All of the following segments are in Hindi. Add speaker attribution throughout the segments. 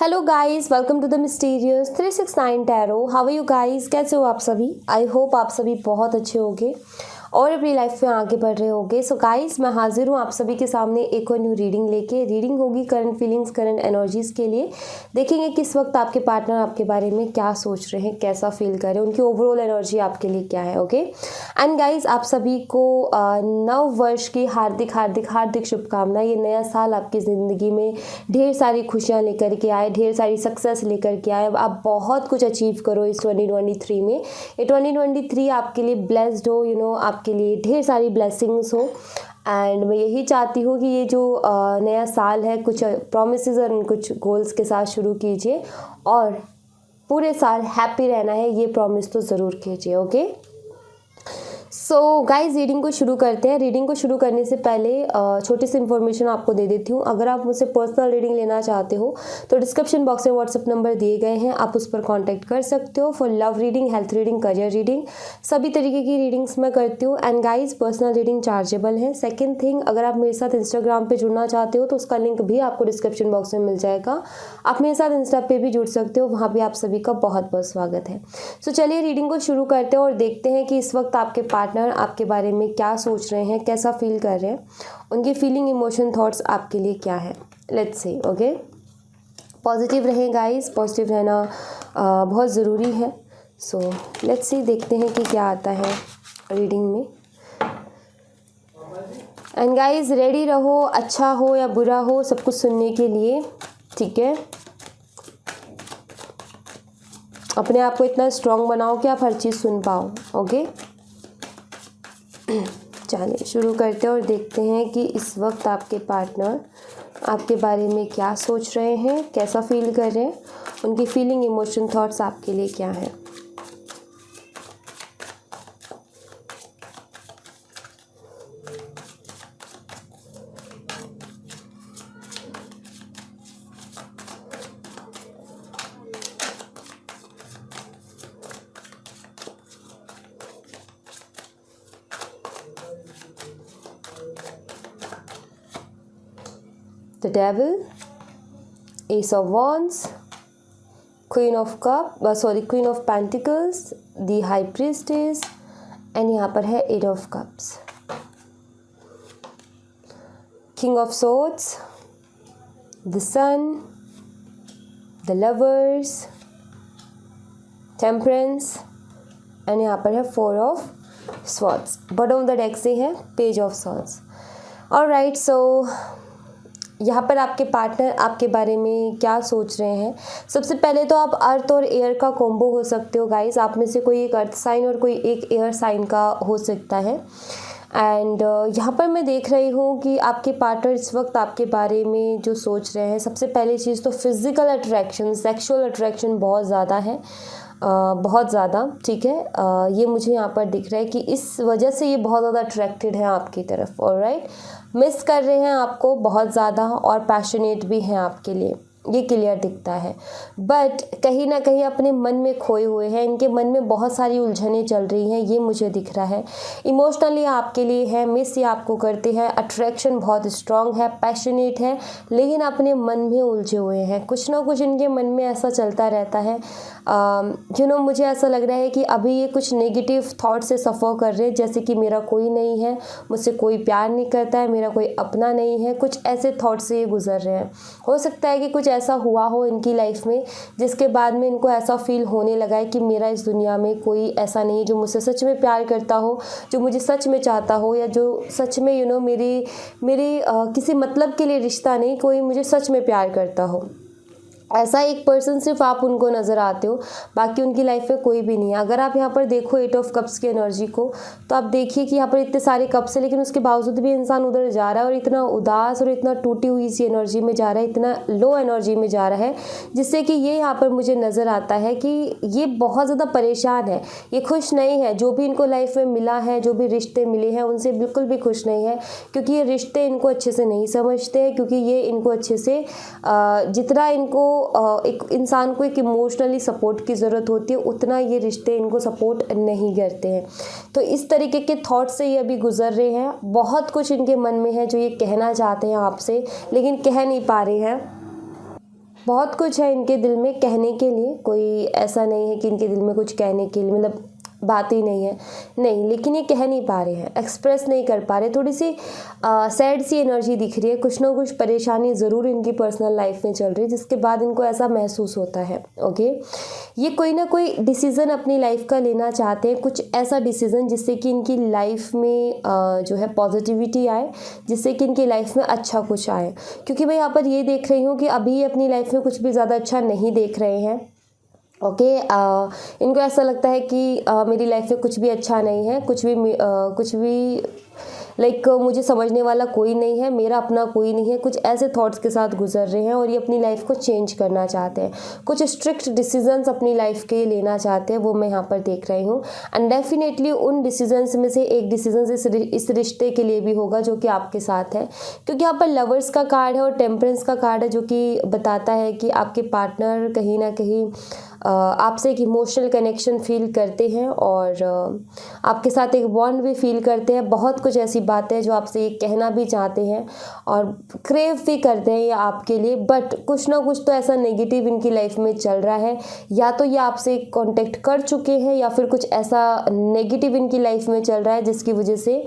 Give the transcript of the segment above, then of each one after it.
Speaker 1: Hello guys, welcome to the mysterious 369 tarot. How are you guys? कैसे हो आप सभी? आई होप आप सभी बहुत अच्छे होंगे और अपनी लाइफ में आगे बढ़ रहे होंगे। सो गाइस, मैं हाजिर हूँ आप सभी के सामने एक और न्यू रीडिंग लेके। रीडिंग होगी करंट फीलिंग्स, करंट एनर्जीज के लिए। देखेंगे किस वक्त आपके पार्टनर आपके बारे में क्या सोच रहे हैं, कैसा फील कर रहे हैं, उनकी ओवरऑल एनर्जी आपके लिए क्या है। ओके एंड गाइस, आप सभी को नव वर्ष की हार्दिक हार्दिक हार्दिक शुभकामनाएं। ये नया साल आपकी ज़िंदगी में ढेर सारी खुशियाँ लेकर के आए, ढेर सारी सक्सेस लेकर के आए। आप बहुत कुछ अचीव करो इस 2023 में। ये 2023 आपके लिए ब्लेस्ड हो, आपके लिए ढेर सारी ब्लेसिंग्स हो। एंड मैं यही चाहती हूँ कि ये जो नया साल है, कुछ प्रॉमिसेस और कुछ गोल्स के साथ शुरू कीजिए और पूरे साल हैप्पी रहना है, ये प्रॉमिस तो ज़रूर कीजिए। ओके सो गाइज, रीडिंग को शुरू करते हैं। रीडिंग को शुरू करने से पहले छोटी सी इन्फॉर्मेशन आपको दे देती हूँ। अगर आप मुझसे पर्सनल रीडिंग लेना चाहते हो तो डिस्क्रिप्शन बॉक्स में व्हाट्सअप नंबर दिए गए हैं, आप उस पर कांटेक्ट कर सकते हो for love reading, health reading, career reading, सभी तरीके की रीडिंग्स मैं करती हूँ। And guys, personal reading chargeable है। सेकेंड थिंग, अगर आप मेरे साथ इंस्टाग्राम पर जुड़ना चाहते हो तो उसका लिंक भी आपको डिस्क्रिप्शन बॉक्स में मिल जाएगा। आप मेरे साथ इंस्टा पे भी जुड़ सकते हो, वहाँ भी आप सभी का बहुत बहुत स्वागत है। सो चलिए रीडिंग को शुरू करते हैं और देखते हैं कि इस वक्त आपके पार्टनर आपके बारे में क्या सोच रहे हैं, कैसा फील कर रहे हैं, उनकी फीलिंग, इमोशन, थॉट्स आपके लिए क्या है। Let's see. ओके, पॉजिटिव रहें गाइस, पॉजिटिव रहना बहुत ज़रूरी है। सो लेट्स सी, देखते हैं कि क्या आता है रीडिंग में। एंड गाइस, रेडी रहो, अच्छा हो या बुरा हो सब कुछ सुनने के लिए, ठीक है। अपने आप को इतना स्ट्रांग बनाओ कि आप हर चीज़ सुन पाओ। ओके चलिए शुरू करते हैं और देखते हैं कि इस वक्त आपके पार्टनर आपके बारे में क्या सोच रहे हैं, कैसा फील कर रहे हैं, उनकी फीलिंग, इमोशन, थॉट्स आपके लिए क्या है। The Devil, Ace of Wands, Queen of Pentacles, the High Priestess, and यहाँ पर है Eight of Cups, King of Swords, the Sun, the Lovers, Temperance, and यहाँ पर है Four of Swords। Bottom of the deck से है Page of Swords। ऑलराइट, सो यहाँ पर आपके पार्टनर आपके बारे में क्या सोच रहे हैं। सबसे पहले तो आप अर्थ और एयर का कॉम्बो हो सकते हो गाइस। आप में से कोई एक अर्थ साइन और कोई एक एयर साइन का हो सकता है। एंड यहाँ पर मैं देख रही हूँ कि आपके पार्टनर इस वक्त आपके बारे में जो सोच रहे हैं, सबसे पहली चीज़ तो फिज़िकल अट्रैक्शन, सेक्सुअल अट्रैक्शन बहुत ज़्यादा है, बहुत ज़्यादा, ठीक है। ये मुझे यहाँ पर दिख रहा है कि इस वजह से ये बहुत ज़्यादा अट्रैक्टेड है आपकी तरफ। ऑलराइट, मिस कर रहे हैं आपको बहुत ज़्यादा और पैशनेट भी हैं आपके लिए, ये क्लियर दिखता है। बट कहीं ना कहीं अपने मन में खोए हुए हैं, इनके मन में बहुत सारी उलझनें चल रही हैं, ये मुझे दिख रहा है। इमोशनली आपके लिए है, मिस ये आपको करते हैं, अट्रैक्शन बहुत स्ट्रांग है, पैशनेट है, लेकिन अपने मन में उलझे हुए हैं। कुछ ना कुछ इनके मन में ऐसा चलता रहता है। मुझे ऐसा लग रहा है कि अभी ये कुछ नेगेटिव थॉट से सफ़र कर रहे हैं, जैसे कि मेरा कोई नहीं है, मुझसे कोई प्यार नहीं करता है, मेरा कोई अपना नहीं है, कुछ ऐसे थॉट से ये गुजर रहे हैं। हो सकता है कि कुछ ऐसा हुआ हो इनकी लाइफ में जिसके बाद में इनको ऐसा फील होने लगा है कि मेरा इस दुनिया में कोई ऐसा नहीं है जो मुझसे सच में प्यार करता हो, जो मुझे सच में चाहता हो, या जो सच में मेरी किसी मतलब के लिए रिश्ता नहीं, कोई मुझे सच में प्यार करता हो। ऐसा एक पर्सन सिर्फ आप उनको नज़र आते हो, बाकी उनकी लाइफ में कोई भी नहीं है। अगर आप यहाँ पर देखो एट ऑफ कप्स की एनर्जी को, तो आप देखिए कि यहाँ पर इतने सारे कप्स हैं, लेकिन उसके बावजूद भी इंसान उधर जा रहा है और इतना उदास और इतना टूटी हुई सी एनर्जी में जा रहा है, इतना लो एनर्जी में जा रहा है, जिससे कि ये यहाँ पर मुझे नज़र आता है कि ये बहुत ज़्यादा परेशान है, ये खुश नहीं है। जो भी इनको लाइफ में मिला है, जो भी रिश्ते मिले हैं, उनसे बिल्कुल भी खुश नहीं है, क्योंकि ये रिश्ते इनको अच्छे से नहीं समझते हैं, क्योंकि ये इनको अच्छे से जितना इनको एक इंसान को एक इमोशनली सपोर्ट की ज़रूरत होती है, उतना ये रिश्ते इनको सपोर्ट नहीं करते हैं। तो इस तरीके के थॉट से ये अभी गुजर रहे हैं। बहुत कुछ इनके मन में है जो ये कहना चाहते हैं आपसे, लेकिन कह नहीं पा रहे हैं। बहुत कुछ है इनके दिल में कहने के लिए, कोई ऐसा नहीं है कि इनके दिल में कुछ कहने के लिए मतलब बात ही नहीं है, नहीं, लेकिन ये कह नहीं पा रहे हैं, एक्सप्रेस नहीं कर पा रहे, थोड़ी सी सैड सी एनर्जी दिख रही है, कुछ ना कुछ परेशानी ज़रूर इनकी पर्सनल लाइफ में चल रही है जिसके बाद इनको ऐसा महसूस होता है। ओके, ये कोई ना कोई डिसीज़न अपनी लाइफ का लेना चाहते हैं, कुछ ऐसा डिसीज़न जिससे कि इनकी लाइफ में जो है पॉजिटिविटी आए, जिससे कि इनकी लाइफ में अच्छा कुछ आए, क्योंकि मैं यहाँ पर ये देख रही हूँ कि अभी अपनी लाइफ में कुछ भी ज़्यादा अच्छा नहीं देख रहे हैं। ओके, इनको ऐसा लगता है कि मेरी लाइफ में कुछ भी अच्छा नहीं है, कुछ भी लाइक मुझे समझने वाला कोई नहीं है, मेरा अपना कोई नहीं है, कुछ ऐसे थॉट्स के साथ गुजर रहे हैं और ये अपनी लाइफ को चेंज करना चाहते हैं, कुछ स्ट्रिक्ट डिसीजंस अपनी लाइफ के लेना चाहते हैं, वो मैं यहाँ पर देख रही हूँ। एंड डेफिनेटली उन डिसीजंस में से एक डिसीजन इस रिश्ते के लिए भी होगा जो कि आपके साथ है, क्योंकि यहाँ पर लवर्स का कार्ड है और टेम्परेंस का कार्ड है, जो कि बताता है कि आपके पार्टनर कहीं ना कहीं आपसे एक इमोशनल कनेक्शन फील करते हैं और आपके साथ एक बॉन्ड भी फील करते हैं। बहुत कुछ ऐसी बातें जो आपसे ये कहना भी चाहते हैं और क्रेव भी करते हैं ये आपके लिए, बट कुछ ना कुछ तो ऐसा नेगेटिव इनकी लाइफ में चल रहा है, या तो ये आपसे कांटेक्ट कर चुके हैं या फिर कुछ ऐसा नेगेटिव इनकी लाइफ में चल रहा है जिसकी वजह से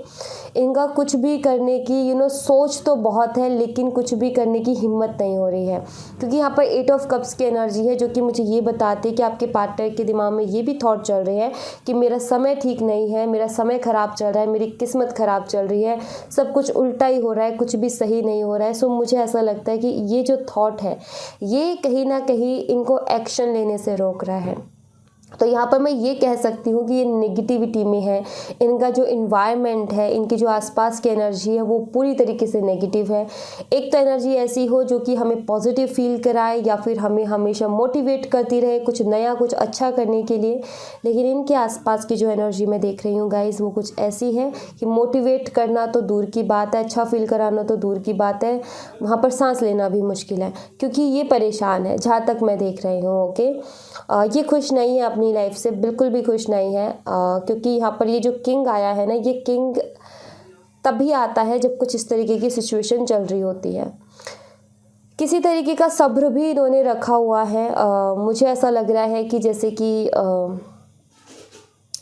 Speaker 1: इनका कुछ भी करने की सोच तो बहुत है लेकिन कुछ भी करने की हिम्मत नहीं हो रही है, क्योंकि यहाँ पर 8 ऑफ कप्स की एनर्जी है जो कि मुझे ये बताती है कि आपके पार्टनर के दिमाग में ये भी थॉट चल रहे हैं कि मेरा समय ठीक नहीं है, मेरा समय ख़राब चल रहा है, मेरी किस्मत ख़राब चल रही है, सब कुछ उल्टा ही हो रहा है, कुछ भी सही नहीं हो रहा है। सो मुझे ऐसा लगता है कि ये जो थॉट है ये कहीं ना कहीं इनको एक्शन लेने से रोक रहा है। तो यहाँ पर मैं ये कह सकती हूँ कि ये नेगेटिविटी में है, इनका जो इन्वायरमेंट है, इनकी जो आसपास की एनर्जी है वो पूरी तरीके से नेगेटिव है। एक तो एनर्जी ऐसी हो जो कि हमें पॉजिटिव फील कराए या फिर हमें हमेशा मोटिवेट करती रहे कुछ नया कुछ अच्छा करने के लिए, लेकिन इनके आसपास की जो एनर्जी मैं देख रही हूँ गाइस वो कुछ ऐसी है कि मोटिवेट करना तो दूर की बात है, अच्छा फील कराना तो दूर की बात है, वहाँ पर सांस लेना भी मुश्किल है क्योंकि ये परेशान है जहाँ तक मैं देख रही हूँ। ओके, ये खुश नहीं है अपनी लाइफ से, बिल्कुल भी खुश नहीं है, क्योंकि यहाँ पर ये जो किंग आया है ना, ये किंग तभी आता है जब कुछ इस तरीके की सिचुएशन चल रही होती है। किसी तरीके का सब्र भी इन्होंने रखा हुआ है। मुझे ऐसा लग रहा है कि जैसे कि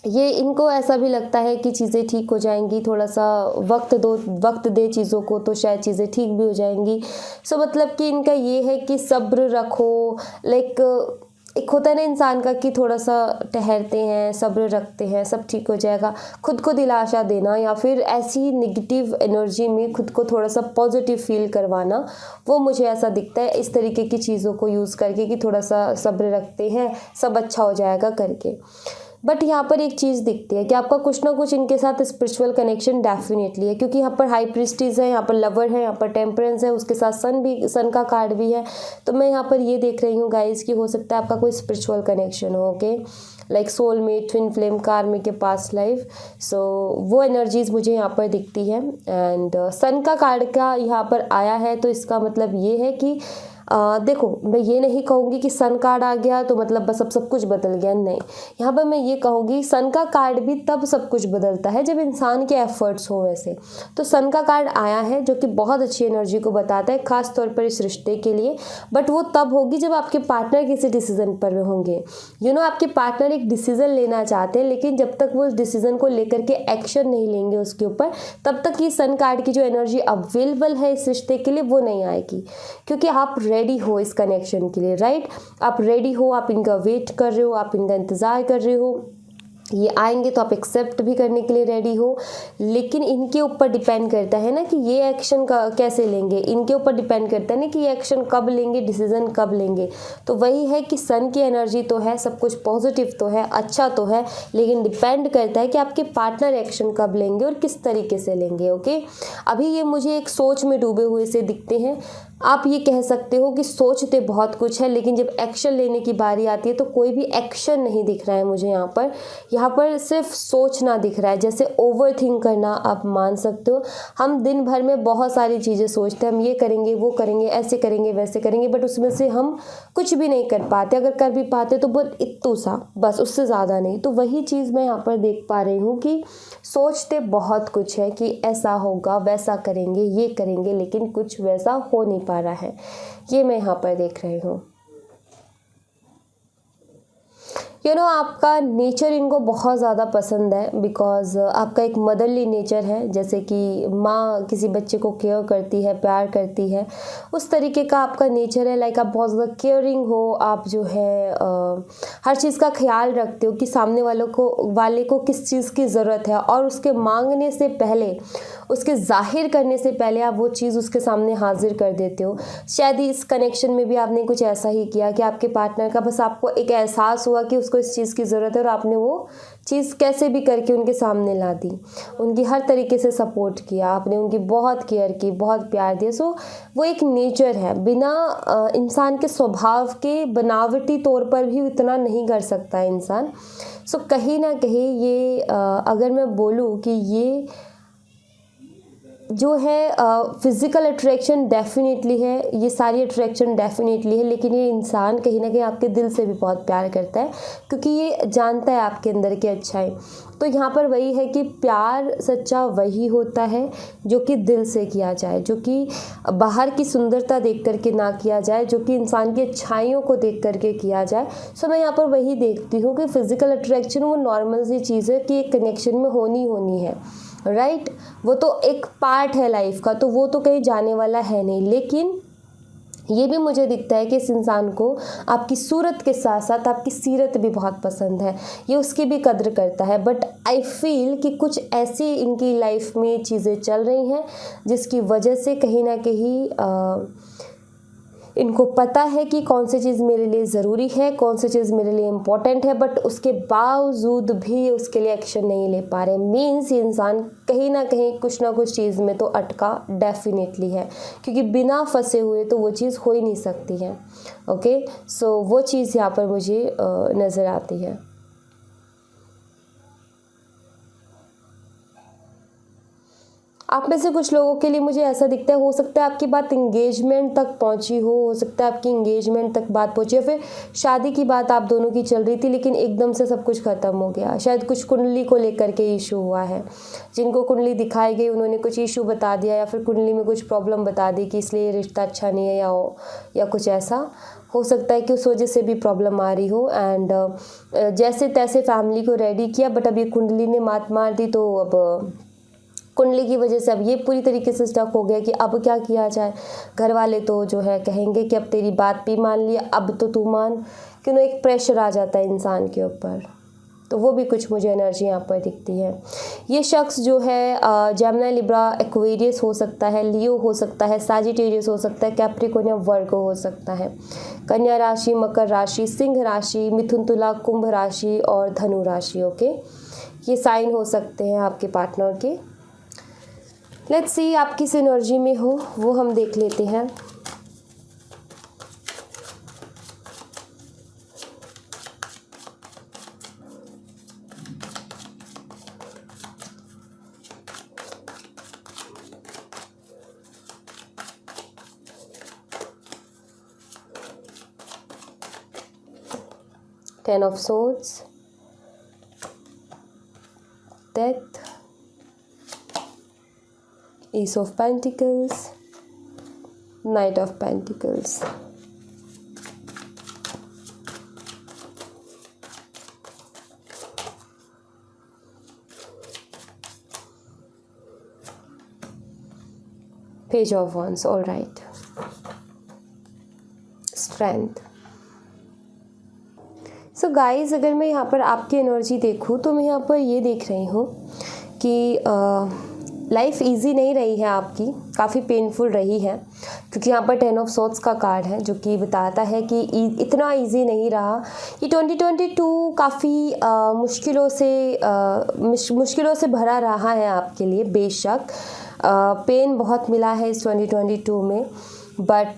Speaker 1: ये इनको ऐसा भी लगता है कि चीज़ें ठीक हो जाएंगी, थोड़ा सा वक्त दे चीज़ों को तो शायद चीज़ें ठीक भी हो जाएंगी। सो मतलब कि इनका ये है कि सब्र रखो, लाइक एक होता है ना इंसान का कि थोड़ा सा ठहरते हैं, सब्र रखते हैं, सब ठीक हो जाएगा, खुद को दिलासा देना या फिर ऐसी नेगेटिव एनर्जी में खुद को थोड़ा सा पॉजिटिव फील करवाना, वो मुझे ऐसा दिखता है इस तरीके की चीज़ों को यूज़ करके कि थोड़ा सा सब्र रखते हैं, सब अच्छा हो जाएगा करके। बट यहाँ पर एक चीज़ दिखती है कि आपका कुछ ना कुछ इनके साथ स्पिरिचुअल कनेक्शन डेफिनेटली है, क्योंकि यहाँ पर हाई प्रीस्टिस है, यहाँ पर लवर है, यहाँ पर टेम्परेंस है, उसके साथ सन का कार्ड भी है। तो मैं यहाँ पर ये देख रही हूँ गाइस कि हो सकता है आपका कोई स्पिरिचुअल कनेक्शन हो। Okay, like soulmate, twin flame, कार्मिक के पास्ट लाइफ। सो वो एनर्जीज मुझे यहाँ पर दिखती है। एंड सन का कार्ड का यहाँ पर आया है तो इसका मतलब ये है कि देखो, मैं ये नहीं कहूँगी कि सन कार्ड आ गया तो मतलब बस अब सब कुछ बदल गया, नहीं। यहाँ पर मैं ये कहूँगी सन का कार्ड भी तब सब कुछ बदलता है जब इंसान के एफर्ट्स हो। वैसे तो सन का कार्ड आया है जो कि बहुत अच्छी एनर्जी को बताता है, खास तौर पर इस रिश्ते के लिए। बट वो तब होगी जब आपके पार्टनर किसी डिसीजन पर होंगे। आपके पार्टनर एक डिसीजन लेना चाहते हैं, लेकिन जब तक वो उस डिसीजन को लेकर के एक्शन नहीं लेंगे उसके ऊपर, तब तक ये सन कार्ड की जो एनर्जी अवेलेबल है इस रिश्ते के लिए वो नहीं आएगी, क्योंकि आप रेडी हो इस कनेक्शन के लिए, राइट? आप रेडी हो, आप इनका वेट कर रहे हो, आप इनका इंतज़ार कर रहे हो, ये आएंगे तो आप एक्सेप्ट भी करने के लिए रेडी हो। लेकिन इनके ऊपर डिपेंड करता है ना कि ये एक्शन कैसे लेंगे, इनके ऊपर डिपेंड करता है ना कि ये एक्शन कब लेंगे, डिसीजन कब लेंगे। तो वही है कि सन की एनर्जी तो है, सब कुछ पॉजिटिव तो है, अच्छा तो है, लेकिन डिपेंड करता है कि आपके पार्टनर एक्शन कब लेंगे और किस तरीके से लेंगे। ओके, अभी ये मुझे एक सोच में डूबे हुए से दिखते हैं। आप ये कह सकते हो कि सोचते बहुत कुछ है, लेकिन जब एक्शन लेने की बारी आती है तो कोई भी एक्शन नहीं दिख रहा है मुझे यहाँ पर सिर्फ सोचना दिख रहा है, जैसे ओवर थिंक करना आप मान सकते हो। हम दिन भर में बहुत सारी चीज़ें सोचते हैं, हम ये करेंगे, वो करेंगे, ऐसे करेंगे, वैसे करेंगे, बट उसमें से हम कुछ भी नहीं कर पाते। अगर कर भी पाते तो बहुत इत्तू सा, बस उससे ज़्यादा नहीं। तो वही चीज़ मैं यहाँ पर देख पा रही हूँ कि सोचते बहुत कुछ है कि ऐसा होगा, वैसा करेंगे, ये करेंगे, लेकिन कुछ वैसा हो नहीं पा रहा है, ये मैं यहाँ पर देख रही हूँ। आपका नेचर इनको बहुत ज़्यादा पसंद है, बिकॉज़ आपका एक मदरली नेचर है। जैसे कि माँ किसी बच्चे को केयर करती है, प्यार करती है, उस तरीके का आपका नेचर है। लाइक आप बहुत ज़्यादा केयरिंग हो, आप जो है हर चीज़ का ख्याल रखते हो कि सामने वाले को किस चीज़ की ज़रूरत है, और उसके मांगने से पहले, उसके ज़ाहिर करने से पहले आप वो चीज़ उसके सामने हाजिर कर देते हो। शायद इस कनेक्शन में भी आपने कुछ ऐसा ही किया कि आपके पार्टनर का बस आपको एक एहसास हुआ कि उसको इस चीज़ की ज़रूरत है, और आपने वो चीज़ कैसे भी करके उनके सामने ला दी, उनकी हर तरीके से सपोर्ट किया, आपने उनकी बहुत केयर की, बहुत प्यार दिया। सो वो एक नेचर है, बिना इंसान के स्वभाव के बनावटी तौर पर भी इतना नहीं कर सकता है इंसान। सो कहीं ना कहीं ये अगर मैं बोलूँ कि ये जो है फ़िज़िकल अट्रैक्शन डेफिनेटली है, ये सारी अट्रैक्शन डेफिनेटली है, लेकिन ये इंसान कहीं ना कहीं आपके दिल से भी बहुत प्यार करता है, क्योंकि ये जानता है आपके अंदर की अच्छाई। तो यहाँ पर वही है कि प्यार सच्चा वही होता है जो कि दिल से किया जाए, जो कि बाहर की सुंदरता देख करके ना किया जाए, जो कि इंसान की अच्छाइयों को देख करके किया जाए। सो मैं यहाँ पर वही देखती हूँ कि फ़िज़िकल अट्रैक्शन वो नॉर्मल सी चीज़ है कि एक कनेक्शन में होनी है, राइट। वो तो एक पार्ट है लाइफ का, तो वो तो कहीं जाने वाला है नहीं। लेकिन ये भी मुझे दिखता है कि इस इंसान को आपकी सूरत के साथ साथ आपकी सीरत भी बहुत पसंद है, ये उसकी भी कद्र करता है। बट आई फील कि कुछ ऐसी इनकी लाइफ में चीज़ें चल रही हैं जिसकी वजह से कहीं ना कहीं इनको पता है कि कौन सी चीज़ मेरे लिए ज़रूरी है, कौन सी चीज़ मेरे लिए इम्पोर्टेंट है, बट उसके बावजूद भी उसके लिए एक्शन नहीं ले पा रहे। मीन्स ये इंसान कहीं ना कहीं कुछ ना कुछ चीज़ में तो अटका डेफिनेटली है, क्योंकि बिना फंसे हुए तो वो चीज़ हो ही नहीं सकती है। ओके, सो वो चीज़ यहाँ पर मुझे नज़र आती है। आप में से कुछ लोगों के लिए मुझे ऐसा दिखता है, हो सकता है आपकी बात इंगेजमेंट तक पहुंची हो सकता है आपकी इंगेजमेंट तक बात पहुंची, या फिर शादी की बात आप दोनों की चल रही थी, लेकिन एकदम से सब कुछ ख़त्म हो गया। शायद कुछ कुंडली को लेकर के इशू हुआ है, जिनको कुंडली दिखाई गई उन्होंने कुछ इशू बता दिया, या फिर कुंडली में कुछ प्रॉब्लम बता दी कि इसलिए रिश्ता अच्छा नहीं है, या कुछ ऐसा हो सकता है कि उस वजह से भी प्रॉब्लम आ रही हो। एंड जैसे तैसे फैमिली को रेडी किया, बट अब ये कुंडली ने मात मार दी, तो अब कुंडली की वजह से अब ये पूरी तरीके से स्टक हो गया कि अब क्या किया जाए। घर वाले तो जो है कहेंगे कि अब तेरी बात भी मान लिया, अब तो तू मान, क्यों एक प्रेशर आ जाता है इंसान के ऊपर। तो वो भी कुछ मुझे एनर्जी यहाँ पर दिखती है। ये शख्स जो है जेमिनी, लिब्रा, एक्वेरियस हो सकता है, लियो हो सकता है, सैजिटेरियस हो सकता है, कैप्रिकॉर्न या वर्गो हो सकता है, कन्या राशि, मकर राशि, सिंह राशि, मिथुन, तुला, कुंभ राशि और धनु राशि। ओके, ये साइन हो सकते हैं आपके पार्टनर के। लेट्स सी आप किस एनर्जी में हो, वो हम देख लेते हैं। Ten of Swords, Death, Ace of Pentacles, Knight of Pentacles. Page of Wands, all right. Strength. So guys, अगर मैं यहाँ पर आपकी एनर्जी देखूँ तो मैं यहाँ पर ये देख रही हूँ कि लाइफ इजी नहीं रही है आपकी, काफ़ी पेनफुल रही है, क्योंकि यहाँ पर 10 ऑफ सॉर्ड्स का कार्ड है जो कि बताता है कि इतना इजी नहीं रहा। ये 2022 काफ़ी मुश्किलों से भरा रहा है आपके लिए। बेशक पेन बहुत मिला है इस 2022 में, बट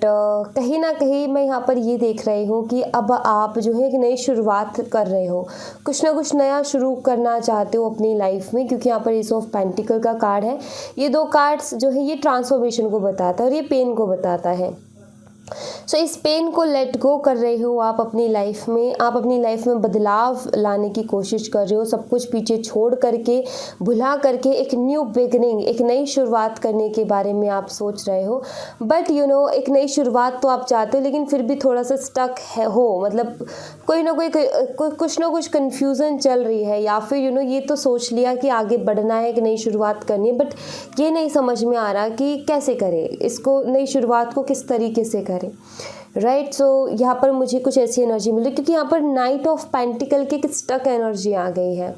Speaker 1: कहीं ना कहीं मैं यहाँ पर ये देख रही हूँ कि अब आप जो है एक नई शुरुआत कर रहे हो, कुछ ना कुछ नया शुरू करना चाहते हो अपनी लाइफ में, क्योंकि यहाँ पर एस ऑफ पेंटिकल का कार्ड है। ये दो कार्ड्स जो है ये ट्रांसफॉर्मेशन को बताता है और ये पेन को बताता है। सो इस पेन को लेट गो कर रहे हो आप अपनी लाइफ में, आप अपनी लाइफ में बदलाव लाने की कोशिश कर रहे हो, सब कुछ पीछे छोड़ करके, भुला करके एक न्यू बिगनिंग, एक नई शुरुआत करने के बारे में आप सोच रहे हो। बट यू नो एक नई शुरुआत तो आप चाहते हो, लेकिन फिर भी थोड़ा सा स्टक है हो, मतलब कोई ना कोई कुछ ना कुछ कन्फ्यूज़न चल रही है, या फिर यू नो ये तो सोच लिया कि आगे बढ़ना है, एक नई शुरुआत करनी है, बट ये नहीं समझ में आ रहा कि कैसे करें इसको, नई शुरुआत को किस तरीके से करें। राइट, सो यहाँ पर मुझे कुछ ऐसी एनर्जी मिल रही, क्योंकि यहाँ पर नाइट ऑफ पेंटिकल की एक स्टक एनर्जी आ गई है।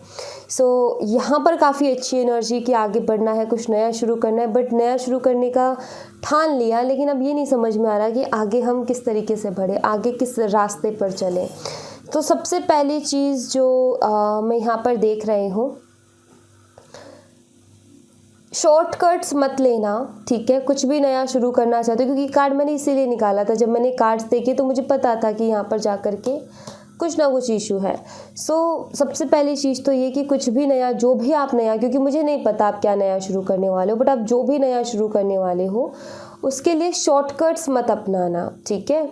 Speaker 1: सो यहाँ पर काफ़ी अच्छी एनर्जी कि आगे बढ़ना है, कुछ नया शुरू करना है, बट नया शुरू करने का ठान लिया, लेकिन अब ये नहीं समझ में आ रहा कि आगे हम किस तरीके से बढ़े, आगे किस रास्ते पर चलें। तो सबसे पहली चीज़ जो मैं यहाँ पर देख रही हूँ, शॉर्टकट्स मत लेना, ठीक है। कुछ भी नया शुरू करना चाहते हो, क्योंकि कार्ड मैंने इसीलिए निकाला था, जब मैंने कार्ड्स देखे तो मुझे पता था कि यहाँ पर जा कर के कुछ ना कुछ इशू है। सो सबसे पहली चीज़ तो ये कि कुछ भी नया, जो भी आप नया, क्योंकि मुझे नहीं पता आप क्या नया शुरू करने वाले हो, बट आप जो भी नया शुरू करने वाले हो उसके लिए शॉर्टकट्स मत अपनाना, ठीक है।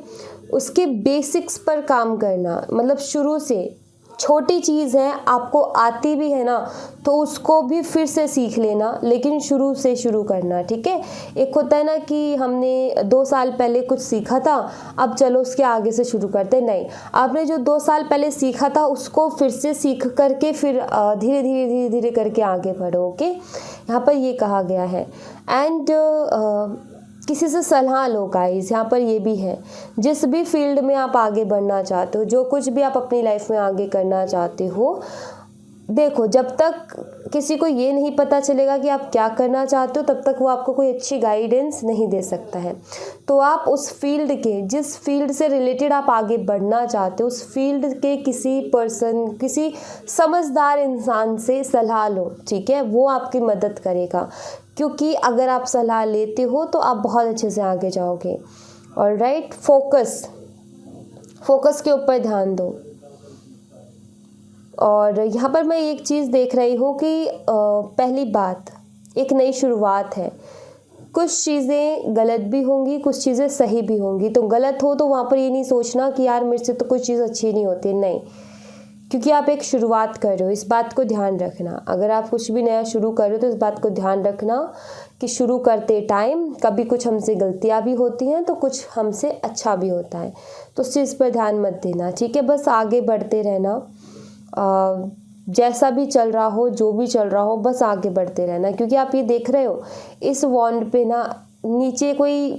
Speaker 1: उसके बेसिक्स पर काम करना, मतलब शुरू से छोटी चीज़ है, आपको आती भी है ना, तो उसको भी फिर से सीख लेना, लेकिन शुरू से शुरू करना, ठीक है। एक होता है ना कि हमने 2 साल पहले कुछ सीखा था, अब चलो उसके आगे से शुरू करते, नहीं, आपने जो 2 साल पहले सीखा था उसको फिर से सीख करके फिर धीरे धीरे धीरे धीरे करके आगे बढ़ो, ओके। यहाँ पर ये कहा गया है। एंड किसी से सलाह लो गाइस, यहाँ पर ये भी है, जिस भी फील्ड में आप आगे बढ़ना चाहते हो, जो कुछ भी आप अपनी लाइफ में आगे करना चाहते हो, देखो जब तक किसी को ये नहीं पता चलेगा कि आप क्या करना चाहते हो, तब तक वो आपको कोई अच्छी गाइडेंस नहीं दे सकता है। तो आप उस फील्ड के, जिस फील्ड से रिलेटेड आप आगे बढ़ना चाहते हो, उस फील्ड के किसी पर्सन, किसी समझदार इंसान से सलाह लो, ठीक है। वो आपकी मदद करेगा, क्योंकि अगर आप सलाह लेते हो तो आप बहुत अच्छे से आगे जाओगे। ऑलराइट, फोकस के ऊपर ध्यान दो। और यहाँ पर मैं एक चीज़ देख रही हूँ कि पहली बात, एक नई शुरुआत है, कुछ चीज़ें गलत भी होंगी, कुछ चीज़ें सही भी होंगी। तो गलत हो तो वहाँ पर ये नहीं सोचना कि यार मेरे से तो कोई चीज़ अच्छी नहीं होती, नहीं, क्योंकि आप एक शुरुआत कर रहे हो, इस बात को ध्यान रखना। अगर आप कुछ भी नया शुरू कर रहे हो तो इस बात को ध्यान रखना कि शुरू करते टाइम कभी कुछ हमसे गलतियाँ भी होती हैं, तो कुछ हमसे अच्छा भी होता है, तो उस चीज़ पर ध्यान मत देना, ठीक है। बस आगे बढ़ते रहना, जैसा भी चल रहा हो, जो भी चल रहा हो, बस आगे बढ़ते रहना। क्योंकि आप ये देख रहे हो इस वॉन्ड पे ना नीचे कोई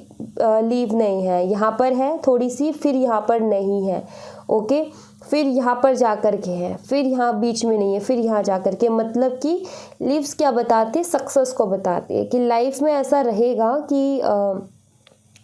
Speaker 1: लीव नहीं है, यहाँ पर है थोड़ी सी, फिर यहाँ पर नहीं है, ओके, फिर यहाँ पर जा कर के है, फिर यहाँ बीच में नहीं है, फिर यहाँ जा कर के, मतलब कि लीव्स क्या बताते हैं, सक्सेस को बताते हैं कि लाइफ में ऐसा रहेगा कि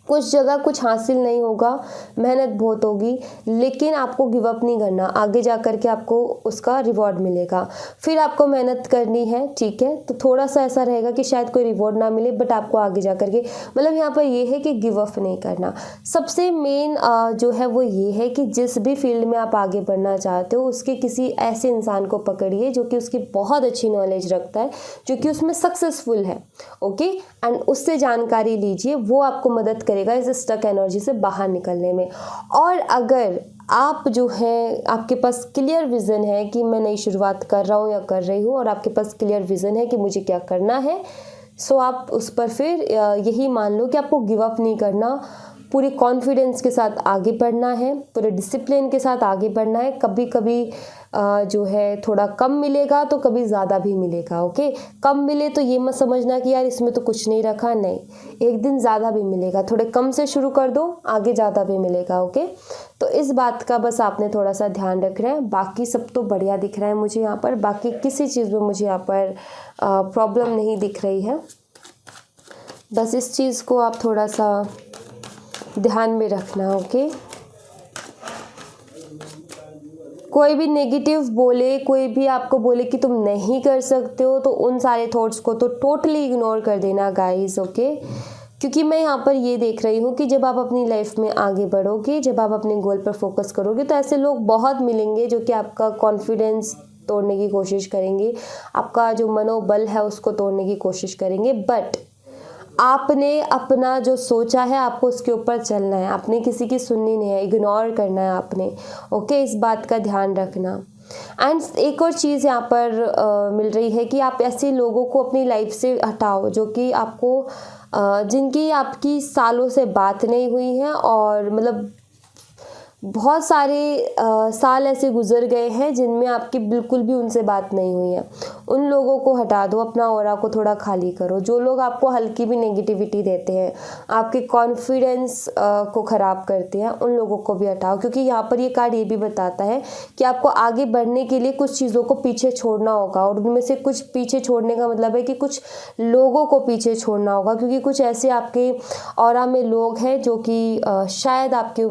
Speaker 1: कुछ जगह कुछ हासिल नहीं होगा, मेहनत बहुत होगी, लेकिन आपको गिव अप नहीं करना, आगे जा कर के आपको उसका रिवॉर्ड मिलेगा। फिर आपको मेहनत करनी है, ठीक है, तो थोड़ा सा ऐसा रहेगा कि शायद कोई रिवॉर्ड ना मिले, बट आपको आगे जा कर के, मतलब यहाँ पर ये है कि गिव अप नहीं करना। सबसे मेन जो है वो ये है कि जिस भी फील्ड में आप आगे बढ़ना चाहते हो, उसके किसी ऐसे इंसान को पकड़िए जो कि उसकी बहुत अच्छी नॉलेज रखता है, जो कि उसमें सक्सेसफुल है, ओके, एंड उससे जानकारी लीजिए, वो आपको मदद करेगा इस स्टक एनर्जी से बाहर निकलने में। और अगर आप जो है, आपके पास क्लियर विज़न है कि मैं नई शुरुआत कर रहा हूँ या कर रही हूँ, और आपके पास क्लियर विज़न है कि मुझे क्या करना है, सो आप उस पर फिर यही मान लो कि आपको गिव अप नहीं करना, पूरी कॉन्फिडेंस के साथ आगे बढ़ना है, पूरे डिसिप्लिन के साथ आगे बढ़ना है। कभी कभी जो है थोड़ा कम मिलेगा तो कभी ज़्यादा भी मिलेगा, ओके। कम मिले तो ये मत समझना कि यार इसमें तो कुछ नहीं रखा, नहीं, एक दिन ज़्यादा भी मिलेगा। थोड़े कम से शुरू कर दो, आगे ज़्यादा भी मिलेगा, ओके। तो इस बात का बस आपने थोड़ा सा ध्यान रखना है। बाकी सब तो बढ़िया दिख रहा है मुझे यहाँ पर, बाकी किसी चीज़ में मुझे यहाँ पर प्रॉब्लम नहीं दिख रही है। बस इस चीज़ को आप थोड़ा सा ध्यान में रखना, ओके। कोई भी नेगेटिव बोले, कोई भी आपको बोले कि तुम नहीं कर सकते हो, तो उन सारे थॉट्स को तो टोटली इग्नोर कर देना गाइस, ओके। क्योंकि मैं यहाँ पर ये देख रही हूँ कि जब आप अपनी लाइफ में आगे बढ़ोगे, जब आप अपने गोल पर फोकस करोगे, तो ऐसे लोग बहुत मिलेंगे जो कि आपका कॉन्फिडेंस तोड़ने की कोशिश करेंगे, आपका जो मनोबल है उसको तोड़ने की कोशिश करेंगे। बट आपने अपना जो सोचा है आपको उसके ऊपर चलना है, आपने किसी की सुननी नहीं है, इग्नोर करना है आपने। ओके, इस बात का ध्यान रखना। एंड एक और चीज़ यहाँ पर मिल रही है कि आप ऐसे लोगों को अपनी लाइफ से हटाओ जो कि आपको जिनकी आपकी सालों से बात नहीं हुई है, और मतलब बहुत सारे साल ऐसे गुजर गए हैं जिनमें आपकी बिल्कुल भी उनसे बात नहीं हुई है। उन लोगों को हटा दो, अपना ऑरा को थोड़ा खाली करो। जो लोग आपको हल्की भी नेगेटिविटी देते हैं, आपके कॉन्फिडेंस को ख़राब करते हैं, उन लोगों को भी हटाओ। क्योंकि यहाँ पर ये कार्ड ये भी बताता है कि आपको आगे बढ़ने के लिए कुछ चीज़ों को पीछे छोड़ना होगा, और उनमें से कुछ पीछे छोड़ने का मतलब है कि कुछ लोगों को पीछे छोड़ना होगा। क्योंकि कुछ ऐसे आपके ऑरा में लोग हैं जो कि शायद आपके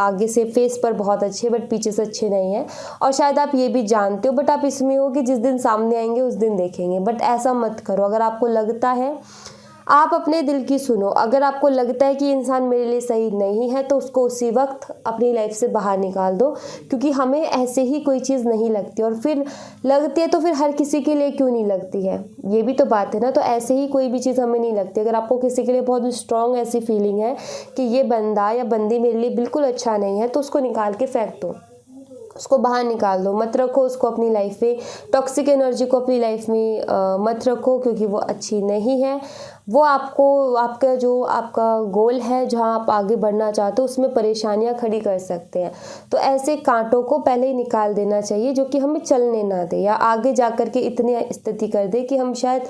Speaker 1: आगे से फेस पर बहुत अच्छे बट पीछे से अच्छे नहीं हैं, और शायद आप ये भी जानते हो, बट आप इसमें हो कि जिस दिन सामने आएंगे उस दिन देखेंगे। बट ऐसा मत करो। अगर आपको लगता है, आप अपने दिल की सुनो। अगर आपको लगता है कि इंसान मेरे लिए सही नहीं है तो उसको उसी वक्त अपनी लाइफ से बाहर निकाल दो। क्योंकि हमें ऐसे ही कोई चीज़ नहीं लगती, और फिर लगती है तो फिर हर किसी के लिए क्यों नहीं लगती है, ये भी तो बात है ना। तो ऐसे ही कोई भी चीज़ हमें नहीं लगती। अगर आपको किसी के लिए बहुत स्ट्रॉन्ग ऐसी फीलिंग है कि ये बंदा या बंदी मेरे लिए बिल्कुल अच्छा नहीं है, तो उसको निकाल के फेंक दो, उसको बाहर निकाल दो। मत रखो उसको अपनी लाइफ में, टॉक्सिक एनर्जी को अपनी लाइफ में मत रखो, क्योंकि वो अच्छी नहीं है। वो आपको आपका जो आपका गोल है, जहाँ आप आगे बढ़ना चाहते हो, उसमें परेशानियाँ खड़ी कर सकते हैं। तो ऐसे कांटों को पहले ही निकाल देना चाहिए जो कि हमें चलने ना दे, या आगे जा कर के इतनी स्थिति कर दे कि हम शायद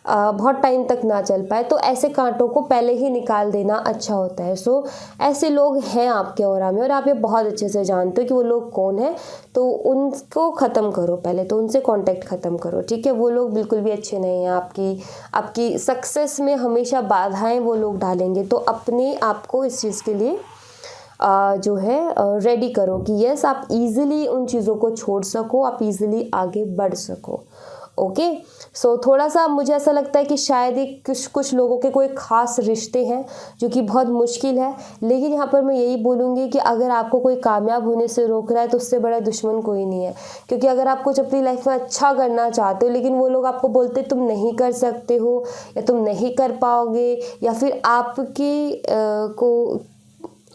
Speaker 1: बहुत टाइम तक ना चल पाए। तो ऐसे कांटों को पहले ही निकाल देना अच्छा होता है। सो ऐसे लोग हैं आपके ऑरा में, और आप ये बहुत अच्छे से जानते हो कि वो लोग कौन है। तो उनको ख़त्म करो पहले, तो उनसे कांटेक्ट ख़त्म करो, ठीक है। वो लोग बिल्कुल भी अच्छे नहीं हैं। आपकी सक्सेस में हमेशा बाधाएं वो लोग डालेंगे। तो अपने आप को इस चीज़ के लिए जो है रेडी करो कि यस, आप इजीली उन चीज़ों को छोड़ सको, आप इजीली आगे बढ़ सको। ओके, सो थोड़ा सा मुझे ऐसा लगता है कि शायद ही कुछ लोगों के कोई ख़ास रिश्ते हैं जो कि बहुत मुश्किल है। लेकिन यहाँ पर मैं यही बोलूँगी कि अगर आपको कोई कामयाब होने से रोक रहा है तो उससे बड़ा दुश्मन कोई नहीं है। क्योंकि अगर आप कुछ अपनी लाइफ में अच्छा करना चाहते हो, लेकिन वो लोग आपको बोलते तुम नहीं कर सकते हो, या तुम नहीं कर पाओगे, या फिर आपकी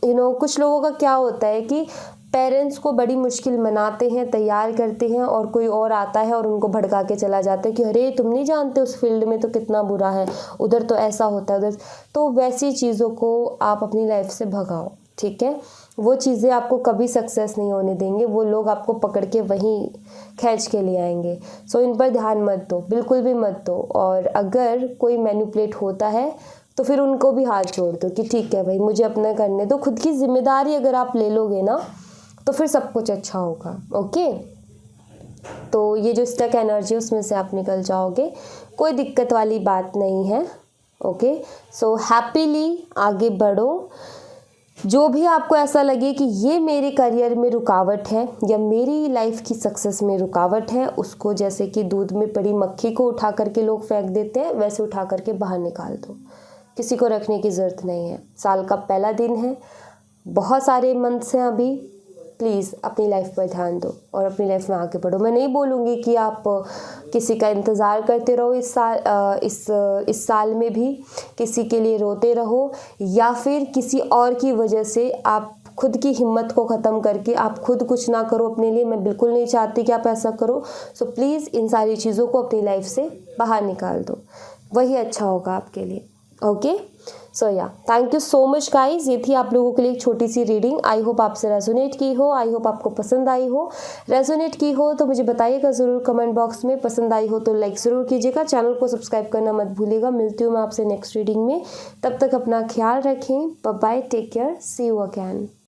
Speaker 1: कुछ लोगों का क्या होता है कि पेरेंट्स को बड़ी मुश्किल मनाते हैं, तैयार करते हैं, और कोई और आता है और उनको भड़का के चला जाता है कि अरे तुम नहीं जानते उस फील्ड में तो कितना बुरा है, उधर तो ऐसा होता है, उधर। तो वैसी चीज़ों को आप अपनी लाइफ से भगाओ, ठीक है। वो चीज़ें आपको कभी सक्सेस नहीं होने देंगे। वो लोग आपको पकड़ के वहीं खींच के ले आएंगे। सो इन पर ध्यान मत दो, बिल्कुल भी मत दो। और अगर कोई मैनिपुलेट होता है तो फिर उनको भी हाथ जोड़ दो कि ठीक है भाई, मुझे अपना करने दो। खुद की जिम्मेदारी अगर आप ले लोगे ना तो फिर सब कुछ अच्छा होगा। ओके, तो ये जो स्टक एनर्जी है उसमें से आप निकल जाओगे, कोई दिक्कत वाली बात नहीं है। ओके, सो हैप्पीली आगे बढ़ो। जो भी आपको ऐसा लगे कि ये मेरे करियर में रुकावट है या मेरी लाइफ की सक्सेस में रुकावट है, उसको जैसे कि दूध में पड़ी मक्खी को उठा करके लोग फेंक देते हैं, वैसे उठा करके बाहर निकाल दो। किसी को रखने की ज़रूरत नहीं है। साल का पहला दिन है, बहुत सारे मंथ्स हैं अभी। प्लीज़ अपनी लाइफ पर ध्यान दो और अपनी लाइफ में आगे बढ़ो। मैं नहीं बोलूँगी कि आप किसी का इंतज़ार करते रहो इस साल में भी किसी के लिए रोते रहो, या फिर किसी और की वजह से आप खुद की हिम्मत को ख़त्म करके आप खुद कुछ ना करो अपने लिए। मैं बिल्कुल नहीं चाहती कि आप ऐसा करो। सो प्लीज़ इन सारी चीज़ों को अपनी लाइफ से बाहर निकाल दो, वही अच्छा होगा आपके लिए। ओके, सो या thank you so much guys. ये थी आप लोगों के लिए एक छोटी सी रीडिंग। आई होप आपसे रेजोनेट की हो, आई होप आपको पसंद आई हो। रेजोनेट की हो तो मुझे बताइएगा ज़रूर कमेंट बॉक्स में। पसंद आई हो तो लाइक ज़रूर कीजिएगा, चैनल को सब्सक्राइब करना मत भूलिएगा। मिलती हूँ मैं आपसे नेक्स्ट रीडिंग में, तब तक अपना ख्याल रखें। Bye bye, take care, see you again.